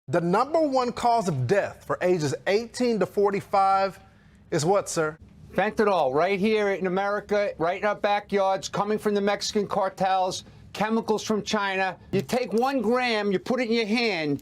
The number one cause of death for ages 18 to 45 is what, sir? Fentanyl, right here in America, right in our backyards, coming from the Mexican cartels, chemicals from China. You take 1 gram, you put it in your hand,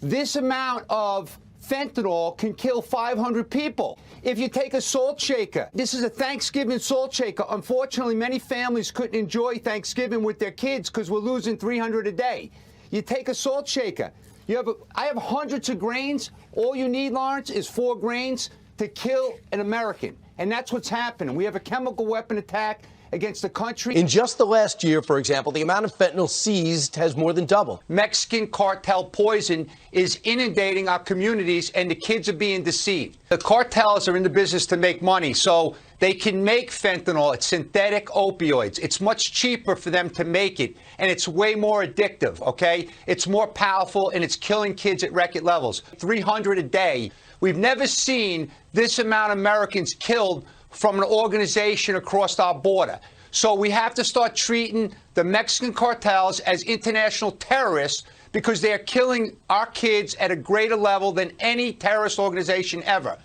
this amount of fentanyl can kill 500 people. If you take a salt shaker, this is a Thanksgiving salt shaker. Unfortunately, many families couldn't enjoy Thanksgiving with their kids because we're losing 300 a day. You take a salt shaker. I have hundreds of grains. All you need, Lawrence, is 4 grains to kill an American. And that's what's happening. We have a chemical weapon attack against the country. In just the last year, for example, the amount of fentanyl seized has more than doubled. Mexican cartel poison is inundating our communities, and the kids are being deceived. The cartels are in the business to make money, so they can make fentanyl. It's synthetic opioids. It's much cheaper for them to make it, and it's way more addictive, okay? It's more powerful, and it's killing kids at record levels. 300 a day. We've never seen this amount of Americans killed from an organization across our border. So we have to start treating the Mexican cartels as international terrorists because they are killing our kids at a greater level than any terrorist organization ever.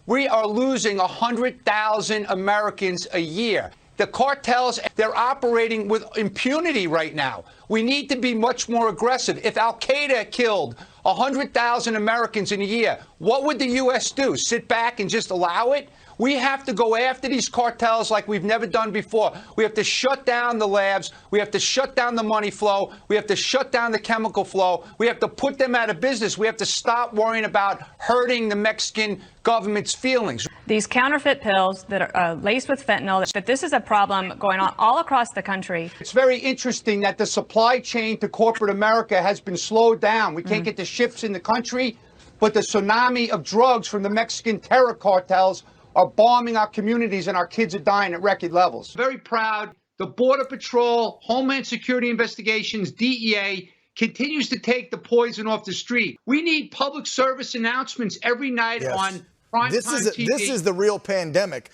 We are losing 100,000 Americans a year. The cartels, they're operating with impunity right now. We need to be much more aggressive. If Al-Qaeda killed 100,000 Americans in a year, what would the U.S. do? Sit back and just allow it? We have to go after these cartels like we've never done before. We have to shut down the labs. We have to shut down the money flow. We have to shut down the chemical flow. We have to put them out of business. We have to stop worrying about hurting the Mexican government's feelings. These counterfeit pills that are laced with fentanyl, that this is a problem going on all across the country. It's very interesting that the supply chain to corporate America has been slowed down. We can't get the ships in the country, but the tsunami of drugs from the Mexican terror cartels are bombing our communities, and our kids are dying at record levels. Very proud. The Border Patrol, Homeland Security Investigations, DEA continues to take the poison off the street. We need public service announcements every night on primetime TV. This is the real pandemic.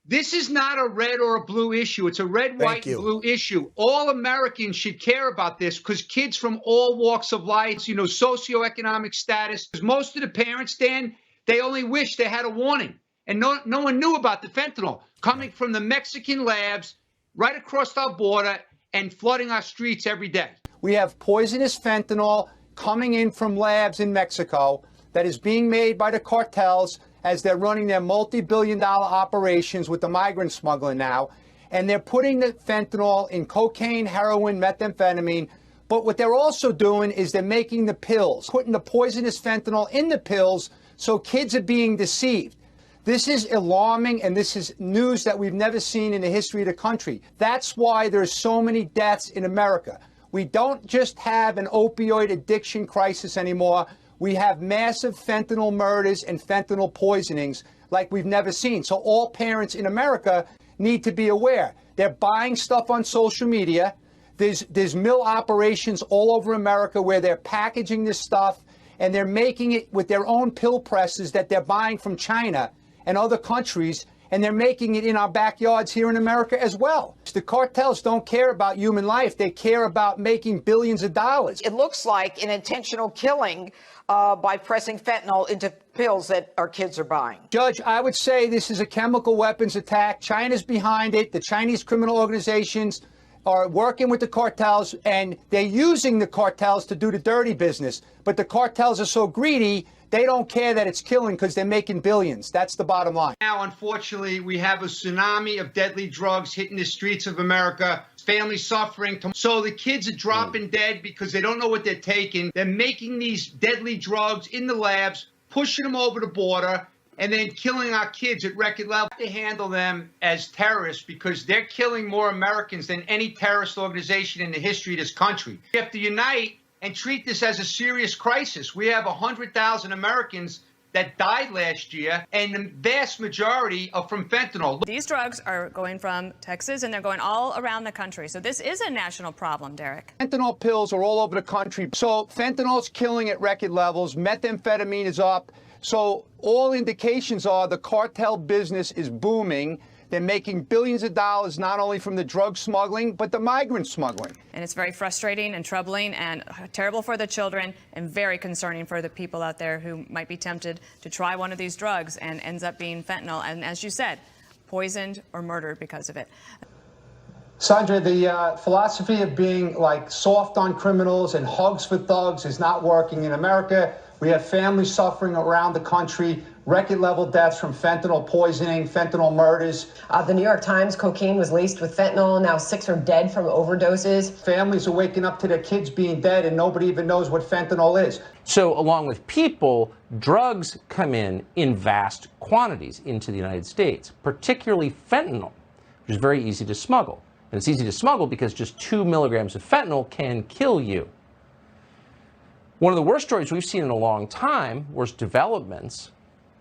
This is not a red or a blue issue. It's a red, white, and blue issue. All Americans should care about this because kids from all walks of life, socioeconomic status, most of the parents, Dan, they only wish they had a warning. And no one knew about the fentanyl coming from the Mexican labs right across our border and flooding our streets every day. We have poisonous fentanyl coming in from labs in Mexico that is being made by the cartels as they're running their multi-billion-dollar operations with the migrant smuggling now. And they're putting the fentanyl in cocaine, heroin, methamphetamine. But what they're also doing is they're making the pills, putting the poisonous fentanyl in the pills so kids are being deceived. This is alarming, and this is news that we've never seen in the history of the country. That's why there's so many deaths in America. We don't just have an opioid addiction crisis anymore. We have massive fentanyl murders and fentanyl poisonings like we've never seen. So all parents in America need to be aware. They're buying stuff on social media. There's mill operations all over America where they're packaging this stuff, and they're making it with their own pill presses that they're buying from China and other countries, and they're making it in our backyards here in America as well. The cartels don't care about human life. They care about making billions of dollars. It looks like an intentional killing by pressing fentanyl into pills that our kids are buying. Judge, I would say this is a chemical weapons attack. China's behind it. The Chinese criminal organizations are working with the cartels, and they're using the cartels to do the dirty business. But the cartels are so greedy, they don't care that it's killing because they're making billions. That's the bottom line. Now, unfortunately, we have a tsunami of deadly drugs hitting the streets of America. Families suffering. So the kids are dropping dead because they don't know what they're taking. They're making these deadly drugs in the labs, pushing them over the border, and then killing our kids at record level. We have to handle them as terrorists because they're killing more Americans than any terrorist organization in the history of this country. We have to unite and treat this as a serious crisis. We have 100,000 Americans that died last year, and the vast majority are from fentanyl. These drugs are going from Texas, and they're going all around the country. So this is a national problem, Derek. Fentanyl pills are all over the country. So fentanyl's killing at record levels. Methamphetamine is up. So all indications are the cartel business is booming. They're making billions of dollars not only from the drug smuggling, but the migrant smuggling. And it's very frustrating and troubling and terrible for the children and very concerning for the people out there who might be tempted to try one of these drugs and ends up being fentanyl. And as you said, poisoned or murdered because of it. Sandra, the philosophy of being like soft on criminals and hugs for thugs is not working in America. We have families suffering around the country, record-level deaths from fentanyl poisoning, fentanyl murders. The New York Times, cocaine was laced with fentanyl. Now 6 are dead from overdoses. Families are waking up to their kids being dead, and nobody even knows what fentanyl is. So along with people, drugs come in vast quantities into the United States, particularly fentanyl, which is very easy to smuggle. And it's easy to smuggle because just 2 milligrams of fentanyl can kill you. One of the worst stories we've seen in a long time, worst developments,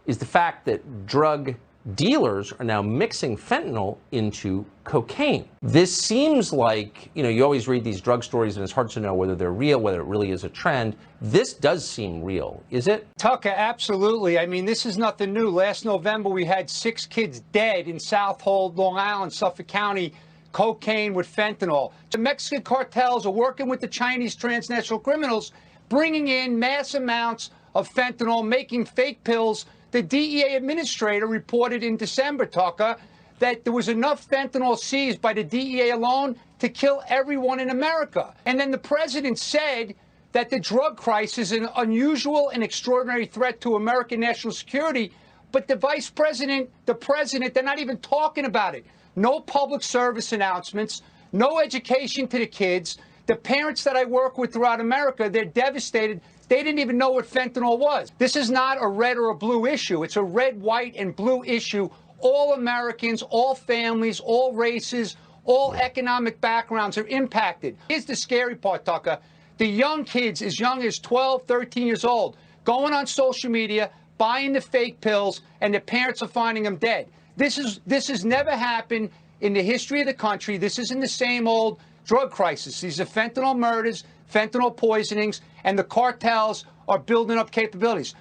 is the fact that drug dealers are now mixing fentanyl into cocaine. This seems like, you always read these drug stories and it's hard to know whether they're real, whether it really is a trend. This does seem real, is it? Tucker, absolutely. I mean, this is nothing new. Last November, we had 6 kids dead in Southold, Long Island, Suffolk County, cocaine with fentanyl. The Mexican cartels are working with the Chinese transnational criminals, bringing in mass amounts of fentanyl, making fake pills. The DEA administrator reported in December, Tucker, that there was enough fentanyl seized by the DEA alone to kill everyone in America. And then the president said that the drug crisis is an unusual and extraordinary threat to American national security. But the vice president, the president, they're not even talking about it. No public service announcements, no education to the kids. The parents that I work with throughout America, they're devastated. They didn't even know what fentanyl was. This is not a red or a blue issue. It's a red, white, and blue issue. All Americans, all families, all races, all economic backgrounds are impacted. Here's the scary part, Tucker. The young kids as young as 12, 13 years old, going on social media, buying the fake pills, and the parents are finding them dead. This has never happened in the history of the country. This isn't the same old drug crisis. These are fentanyl murders, fentanyl poisonings, and the cartels are building up capabilities.